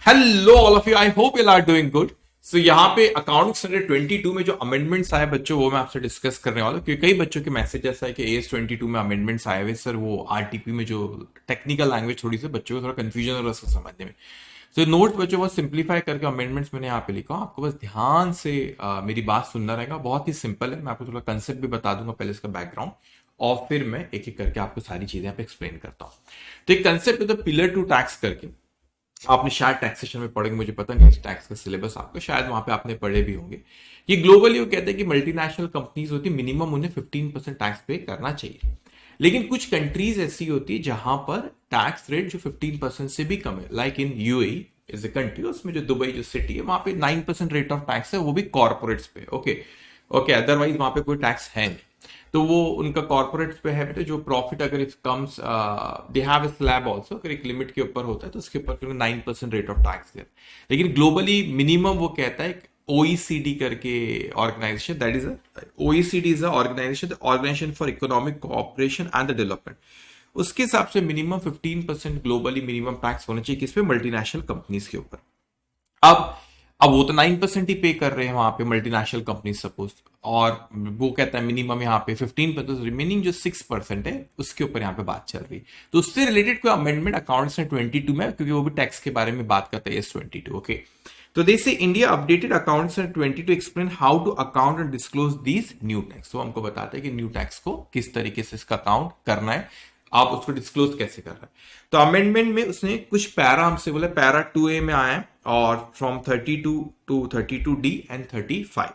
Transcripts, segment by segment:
Hello all of you, I hope you are doing good. So यहाँ पे account standard 22 में जो amendments आए बच्चों, वो मैं आपसे डिस्कस करने वाला हूँ, क्योंकि कई बच्चों के मैसेज ऐसा है कि एएस 22 में अमेंडमेंट्स आए हुए सर, वो आरटीपी में जो टेक्निकल लैंग्वेज थोड़ी सी बच्चों को थोड़ा कंफ्यूजन हो रहा है उसको समझने में। तो नोट्स बच्चों बहुत सिंप्लीफाई करके अमेंडमेंट्स मैंने यहाँ पे लिखा हूँ, आपको बस ध्यान से मेरी बात सुनना रहेगा। बहुत ही सिंपल है, मैं आपको थोड़ा कंसेप्ट भी बता दूंगा पहले इसका बैकग्राउंड, और फिर मैं एक एक करके आपको सारी चीजें यहाँ पे एक्सप्लेन करता हूँ। तो एक कंसेप्ट है तो पिलर टू टैक्स करके, आपने शायद टैक्सेशन में पढ़ेंगे, मुझे पता नहीं टैक्स का सिलेबस आपका, शायद वहां पे आपने पढ़े भी होंगे। ये ग्लोबली वो कहते हैं कि मल्टीनेशनल कंपनीज होती है, मिनिमम उन्हें 15% टैक्स पे करना चाहिए। लेकिन कुछ कंट्रीज ऐसी होती है जहां पर टैक्स रेट जो 15% से भी कम है, like in UAE is a country, उसमें जो दुबई जो सिटी है वहां पे 9% रेट ऑफ टैक्स है, वो भी कॉर्पोरेट्स पे। ओके ओके, अदरवाइज वहां पे कोई टैक्स है नहीं। तो वो उनका कॉर्पोरेट पे है, तो जो प्रॉफिट अगर it comes, they have a slab also, अगर एक लिमिट के ऊपर होता है तो उसके ऊपर 9% रेट ऑफ टैक्स है। लेकिन ग्लोबली मिनिमम वो कहता है ओईसीडी करके organisation, that is OECD is organisation for economic cooperation and the development. उसके हिसाब से मिनिमम 15% ग्लोबली मिनिमम टैक्स होना चाहिए किस पे, मल्टीनेशनल कंपनीज के ऊपर। अब अब वो तो 9% ही पे कर रहे हैं वहां पे मल्टीनेशनल कंपनी सपोज, और वो कहता है मिनिमम यहाँ पे 15%, रिमेनिंग जो 6% है उसके ऊपर यहाँ पे बात चल रही। तो उससे रिलेटेड कोई अमेंडमेंट अकाउंट्स में 22 में, क्योंकि वो भी टैक्स के बारे में बात करता है एस 22। ओके, तो they say India updated accounts 22 explain how to account and disclose these new tax. तो हमको बताते हैं कि न्यू टैक्स को किस तरीके से इसका अकाउंट करना है, आप उसको डिस्क्लोज कैसे कर रहे हैं। तो अमेंडमेंट में उसने कुछ पैरा हमसे बोला, पैरा 2A में आया है, और फ्रॉम 32 टू 32D एंड 35।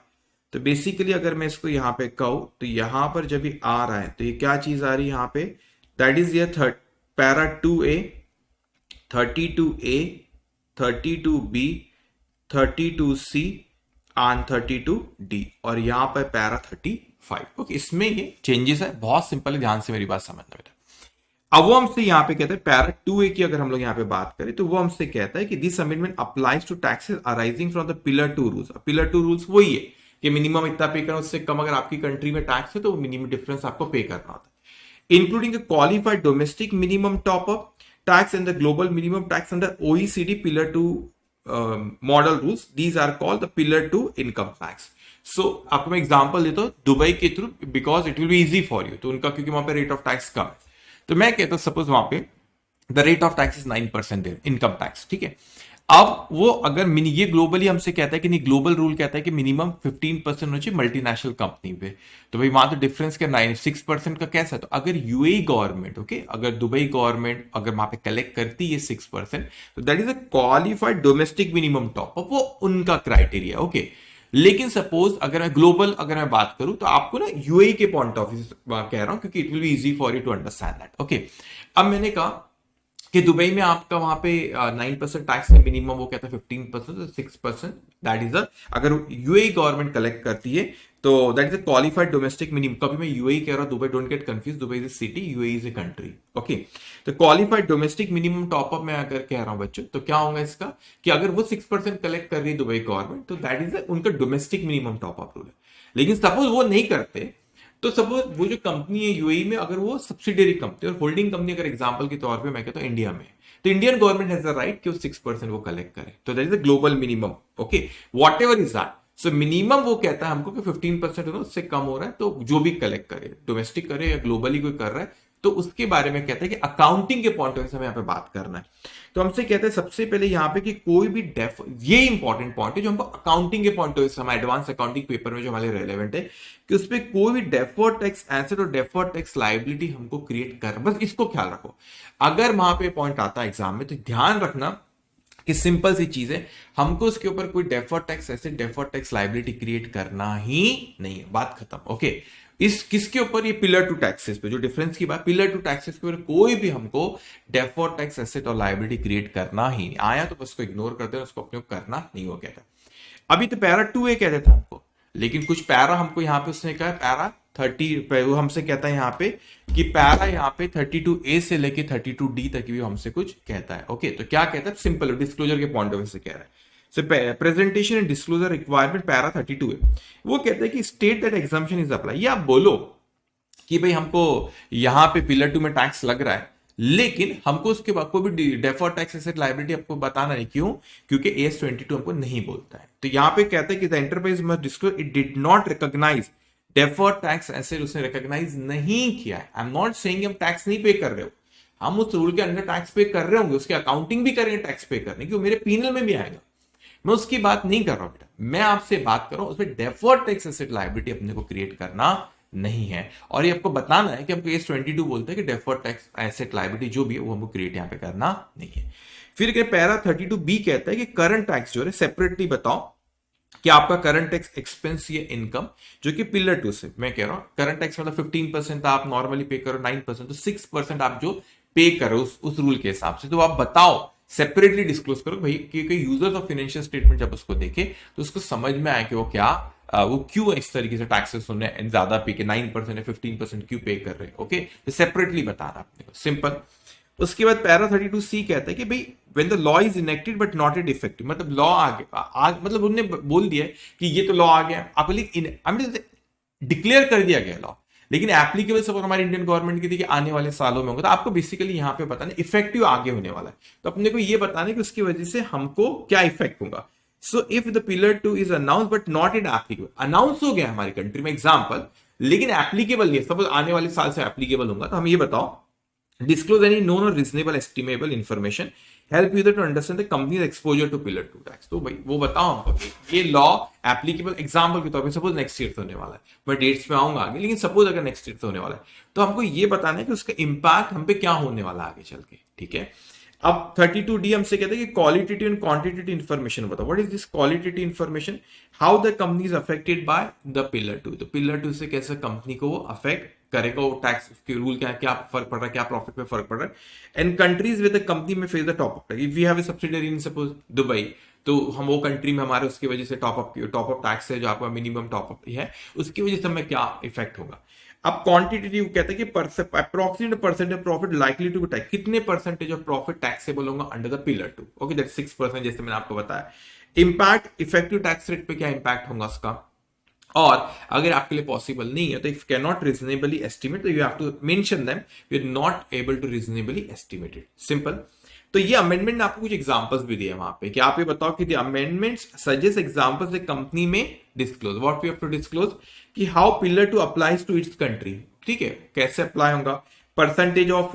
तो बेसिकली अगर मैं इसको यहाँ पे कहूं तो यहां पर जब ये आ रहा है तो ये क्या चीज आ रही है यहाँ पे, दैट इज ये para 2A, 32A, 32B, 32C and 32D, और यहां पर पैरा 35। ओके, इसमें ये चेंजेस है, बहुत सिंपल है, ध्यान से मेरी बात समझना बेटा। अब वो हमसे यहां पे कहते हैं पैरा 2A की अगर हम लोग यहां पे बात करें तो वो हमसे कहता है कि this amendment applies to taxes arising from the pillar 2 rules. Pillar 2 rules वही है कि मिनिमम इतना पे करना, उससे कम अगर आपकी कंट्री में टैक्स है तो वो मिनिमम डिफरेंस आपको पे करना होता है, including qualified domestic minimum top up tax and the global minimum tax under OECD pillar 2 model rules. These are called the pillar 2 income tax. So आपको मैं एग्जांपल देता हूं दुबई के through, because it will be easy for you, तो उनका क्योंकि वहां पे रेट ऑफ टैक्स कम है। तो मैं कहता हूं सपोज वहां पे the rate of tax is 9% income tax, ठीक है। अब वो अगर ये ग्लोबली हमसे कहता है कि नहीं, ग्लोबल रूल कहता है कि मिनिमम 15% होना चाहिए मल्टीनेशनल कंपनी पे, तो भाई वहां तो डिफरेंस क्या 6% का कैसा है। तो अगर यूएई गवर्नमेंट, ओके, अगर दुबई गवर्नमेंट अगर वहां पे कलेक्ट करती है 6%, तो that is a qualified domestic minimum top up, वो उनका क्राइटेरिया। ओके, लेकिन सपोज अगर मैं ग्लोबल अगर मैं बात करूं तो आपको ना यूएई के पॉइंट ऑफ व्यू कह रहा हूं, क्योंकि it will be easy for you to understand that. Okay, अब मैंने कहा कि दुबई में आपका वहां पे 9% टैक्स है मिनिमम, वो कहता है 15%, 6%, दैट इज अगर यूएई गवर्नमेंट कलेक्ट करती है तो that is a qualified domestic minimum. कभी मैं यूएई कह रहा हूं, Dubai, don't get confuse, Dubai is a city, UAE is a country. Okay, तो qualified domestic minimum top up मैं अगर कह रहा हूं बच्चों, तो क्या होगा इसका कि अगर वो 6% कलेक्ट कर रही है दुबई गवर्नमेंट, तो दैट इज उनका domestic minimum top up rule है। लेकिन सपोज वो नहीं करते, तो सपोज वो जो कंपनी है यूएई में, अगर वो सब्सिडियरी कंपनी और होल्डिंग कंपनी, अगर एग्जांपल के तौर पे मैं कहता हूं इंडिया में, तो Indian government has the right कि वो 6% वो कलेक्ट करे, तो that is the global minimum. Okay, what ever is that, so minimum वो कहता है हमको कि 15% हो ना, उससे कम हो रहा है तो जो भी कलेक्ट करे, डोमेस्टिक करे या ग्लोबली कोई कर रहा है, तो उसके बारे में कहता है कि अकाउंटिंग के पॉइंट ऑफ व्यू से हमें यहाँ पे बात करना है। तो हमसे कहते हैं सबसे पहले यहाँ पे कि कोई भी ये इंपॉर्टेंट पॉइंट है जो हमको अकाउंटिंग के पॉइंट ऑफ व्यू से, हमारे एडवांस अकाउंटिंग पेपर में जो हमारे रेलेवेंट है, कि उस पर कोई भी डेफर्ड टैक्स एसेट और डेफर्ड टैक्स लायबिलिटी हमको क्रिएट कर, बस इसको ख्याल रखो। अगर वहां पे पॉइंट आता है एग्जाम में तो ध्यान रखना कि सिंपल सी चीज है, हमको उसके ऊपर कोई deferred tax asset, deferred tax liability create करना ही नहीं है, बात खत्म। ओके, इस किसके ऊपर, ये पिलर टू टैक्सेस पे जो डिफरेंस की बात, पिलर टू टैक्सेस के ऊपर कोई भी हमको डेफर्ड टैक्स एसेट और लायबिलिटी क्रिएट करना ही नहीं आया, तो उसको इग्नोर करते हैं, उसको अपने करना नहीं हो कहता। अभी तो पैरा 2A कहते थे हमको, लेकिन कुछ पैरा हमको यहाँ पे उसने कहा पैरा 30, वो हमसे कहता है यहाँ पे कि पैरा यहाँ पे 32A से लेके 32D तक भी हमसे कुछ कहता है। ओके, तो क्या कहता है, सिंपल डिस्क्लोजर के पॉइंट ऑफ व्यू से कह रहा है। So, presentation and disclosure requirement para 32 है, वो कहता है कि state that exemption is apply, या आप बोलो कि भाई हमको यहां पे पिलर 2 में टैक्स लग रहा है, लेकिन हमको उसके बाद कोई भी डेफर्ड टैक्स एसेट लायबिलिटी आपको बताना नहीं, क्यों? क्योंकि AS 22 हमको नहीं बोलता है। तो यहां पे कहता है कि the enterprise must disclose it did not recognise deferred tax asset, उसने रिकॉग्नाइज नहीं किया है। आई एम नॉट सेइंग हम टैक्स नहीं पे कर रहे हो, हम उस रूल के अंदर टैक्स पे कर रहे होंगे, उसकी अकाउंटिंग भी करेंगे टैक्स पे करने की, मेरे पीनल में भी आएगा। मैं उसकी बात नहीं कर रहा हूं बेटा, मैं आपसे बात कर रहा हूं उसमें डेफर्ड टैक्स एसेट लायबिलिटी अपने को क्रिएट करना नहीं है। और ये आपको बताना है कि हमको AS 22 बोलते हैं कि डेफर्ड टैक्स एसेट लायबिलिटी जो भी है वो हमको क्रिएट यहां पे करना नहीं है। फिर पैरा 32B कहता है कि करंट टैक्स जो है सेपरेटली बताओ कि आपका करंट टैक्स एक्सपेंस या इनकम जो कि पिलर 2 से, मैं कह रहा हूं करंट टैक्स मतलब 15% आप नॉर्मली पे करो, 9% तो 6% आप जो पे करो उस रूल के हिसाब से, तो आप बताओ सेपरेटली डिस्क्लोज करो भाई, क्योंकि यूजर्स ऑफ फाइनेंशियल स्टेटमेंट जब उसको देखे तो उसको समझ में आए कि वो क्या वो क्यों इस तरीके से टैक्सेस उन्हें ज्यादा पे के 9% या 15% क्यों पे कर रहे हैं। ओके, तो सेपरेटली बताना अपने को, सिंपल। उसके बाद पैरा 32C कहता है कि भाई when the law is enacted but not it effective, मतलब लॉ मतलब उन्होंने बोल दिया है कि ये तो लॉ आ गया, आप डिक्लेयर कर दिया गया लॉ, लेकिन एप्लीकेबल सपोज हमारी इंडियन गवर्नमेंट की थी कि आने वाले सालों में होगा, तो आपको बेसिकली यहां पे बताना इफेक्टिव आगे होने वाला है, तो अपने को ये बताना है कि उसकी वजह से हमको क्या इफेक्ट होगा। So if the pillar 2 is announce but not in applicable, announce हो गया हमारी कंट्री में एग्जाम्पल, लेकिन एप्लीकेबल नहीं है, सपोज आने वाले साल से एप्लीकेबल होगा, तो हम ये बताओ disclose any known or reasonable estimable information help user to understand the company's exposure to pillar 2 tax। तो भाई वो बताओ हमको कि ये लॉ एप्लीकेबल एग्जांपल के तौर पे सपोज नेक्स्ट ईयर से होने वाला है, मैं डेट्स पे आऊंगा आगे, लेकिन सपोज अगर नेक्स्ट ईयर से होने वाला है तो हमको ये बताना है कि उसका इंपैक्ट हम पे क्या होने वाला है आगे चल के, ठीक है। अब 32D हमसे कहते हैं कि क्वालिटेटिव एंड क्वांटिटेटिव इंफॉर्मेशन बताओ। What is this qualitative information? How the company is affected by the pillar 2, तो पिलर 2 से कैसे कंपनी को वो अफेक्ट करेगा, वो टैक्स के रूल क्या है, क्या फर्क पड़ रहा है, क्या प्रॉफिट पे फर्क पड़ रहा है। And countries with the company में face the top up tax, if we have a subsidiary in suppose Dubai, तो हम वो कंट्री में हमारे उसकी वजह से टॉप अप टैक्स है जो आपका मिनिमम टॉप अप है, उसकी वजह से हमें क्या इफेक्ट होगा। अब क्वांटिटेटिव कहते हैं कि approximate percent of profit likely to be tax, कितने परसेंटेज ऑफ प्रॉफिट टैक्सेबल होगा under the pillar 2, okay that 6%, जैसे मैंने आपको बताया। इंपैक्ट इफेक्टिव टैक्स रेट पे क्या इंपैक्ट होगा उसका, और अगर आपके लिए पॉसिबल नहीं है तो if can not reasonably estimate, तो you have to mention them you are not able to reasonably estimate it, simple. तो ये अमेंडमेंट ने आपको कुछ एग्जांपल्स भी दिए वहां पे कि आप ये बताओ कि the amendments suggest examples the company में disclose, what we have to disclose कि how pillar 2 applies to its country, ठीक है, कैसे अप्लाई होगा। Percentage of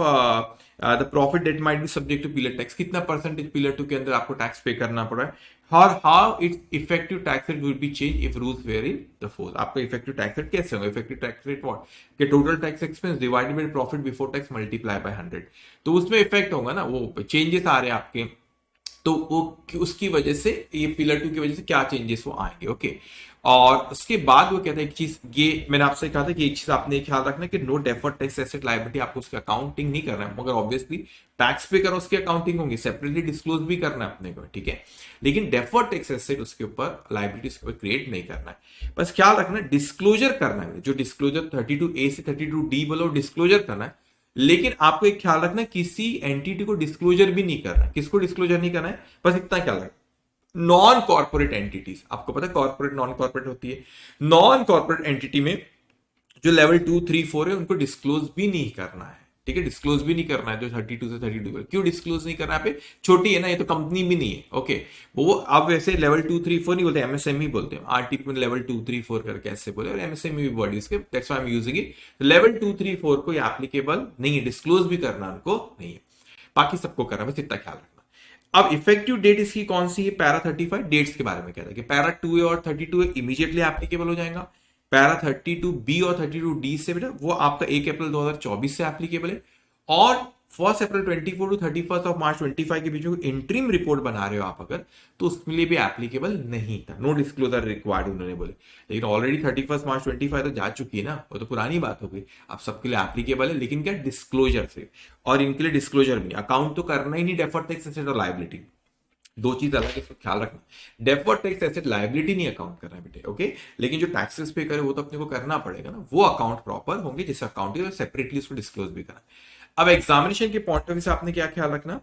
the profit that might be subject to pillar tax, कितना परसेंटेज पिलर 2 के अंदर आपको टैक्स पे करना पड़ रहा है, और how its effective tax rate will be change if rules were in the force. आपका इफेक्टिव टैक्स रेट कैसे होगा, इफेक्टिव टैक्स रेट व्हाट कि total tax expense divided by profit before tax multiply by 100, तो उसमें effect होगा ना, वो changes आ रहे हैं आपके, तो वो उसकी वजह से ये पिलर 2 की वजह से क्या चेंजेस वो आएंगे, ओके। और उसके बाद वो कहता है एक चीज, ये मैंने आपसे कहा था कि एक चीज आपने ख्याल रखना कि no deferred tax asset liability, आपको उसकी अकाउंटिंग नहीं करना है, मगर ऑब्वियसली टैक्स पे करो उसकी अकाउंटिंग होगी, सेपरेटली डिस्क्लोज भी करना है अपने को, ठीक है, लेकिन डेफर्ड टैक्स एसेट उसके ऊपर लायबिलिटी उसके ऊपर क्रिएट नहीं करना है। बस ख्याल रखना डिस्क्लोजर करना है, जो डिस्क्लोजर 32A से 32D बोलो डिस्क्लोजर करना है, लेकिन आपको एक ख्याल रखना किसी एंटिटी को डिस्क्लोजर भी नहीं करना है। किसको डिस्क्लोजर नहीं करना है, बस इतना ख्याल रखना, नॉन कॉर्पोरेट एंटिटीज, आपको पता है कॉर्पोरेट नॉन कॉर्पोरेट होती है, नॉन कॉर्पोरेट एंटिटी में जो लेवल 2, 3, 4 है उनको डिस्क्लोज भी नहीं करना है, ठीक है, डिस्क्लोज भी नहीं करना है जो 32 से 32। क्यों डिस्क्लोज नहीं करना है, पे छोटी है ना, ये तो कंपनी भी नहीं है, ओके। वो अब वैसे लेवल 2, 3, 4 नहीं बोलते, एमएसएमई बोलते हैं, आरटीपी में लेवल 2, 3, 4 करके ऐसे बोले, और एमएसएमई भी वर्ड इसके, that's why I am using it. Level 2, 3, 4 को एप्लीकेबल नहीं है, डिस्क्लोज भी करना उनको नहीं है, बाकी सबको करना, बस इतना ख्याल रखना। अब इफेक्टिव डेट इसकी कौन सी है, पैरा 35 डेट्स के बारे में कहता है कि पैरा 2A और 32A इमीडिएटली एप्लीकेबल हो जाएगा, पैरा 32B और 32D से बेटा वो आपका 1 अप्रैल 2024 से एप्लीकेबल है, और 1 अप्रैल 24 टू 31 मार्च 25 के बीच में इंटरिम रिपोर्ट बना रहे हो आप अगर, तो उसके लिए भी एप्लीकेबल नहीं था, नो डिस्क्लोजर रिक्वायर्ड उन्होंने बोले। लेकिन ऑलरेडी 31 मार्च 25 तो जा चुकी है ना, वो तो पुरानी बात हो गई, अब सबके लिए एप्लीकेबल है, लेकिन क्या डिस्क्लोजर से, और इनके लिए डिस्क्लोजर भी, अकाउंट तो करना ही नहीं डेफर्ड टैक्स एसेट और लायबिलिटी, दो चीज अलग है, इसको ख्याल रखना। डेफर्ड टैक्स एसेट लायबिलिटी नहीं अकाउंट करना है बेटे, ओके, लेकिन जो टैक्सेस पे करे वो तो अपने को करना पड़ेगा ना, वो अकाउंट प्रॉपर होंगे, जैसे अकाउंट सेपरेटली उसको डिस्क्लोज भी करना। अब एग्जामिनेशन के पॉइंट ऑफ व्यू से आपने क्या ख्याल रखना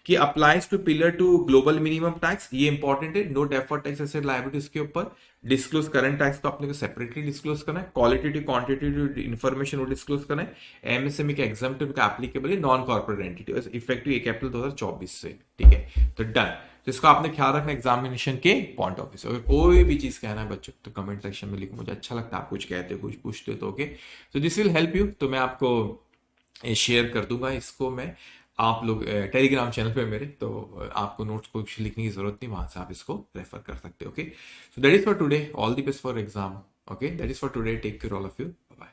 कि applies to pillar two global minimum tax, ये इंपॉर्टेंट है। No deferred tax asset liabilities के ऊपर डिस्क्लोज करंट टैक्स को अपने को सेपरेटली डिस्क्लोज करना है, क्वालिटेटिव क्वांटिटेटिव इन्फॉर्मेशन वो डिस्क्लोज करना है, एमएसएमई के एग्जाम्प्टिव का एप्लीकेबल है नॉन कॉर्पोरेट एंटिटी इफेक्टिव 1 अप्रैल 2024 से, ठीक है। तो डन। तो इसको आपने ख्याल रखना एग्जामिनेशन के पॉइंट ऑफ व्यू से। अगर कोई भी चीज कहना है बच्चों तो कमेंट सेक्शन में लिखो, मुझे अच्छा लगता है आप कुछ कहते हो कुछ पूछते हो तो ओके। तो दिस विल हेल्प यू। तो मैं आपको शेयर कर दूंगा इसको मैं, आप लोग टेलीग्राम चैनल पे मेरे, तो आपको नोट्स कुछ लिखने की जरूरत नहीं, वहां से आप इसको रेफर कर सकते हो okay. So that is for today, all the best for exam okay, that is for today, take care all of you, bye bye.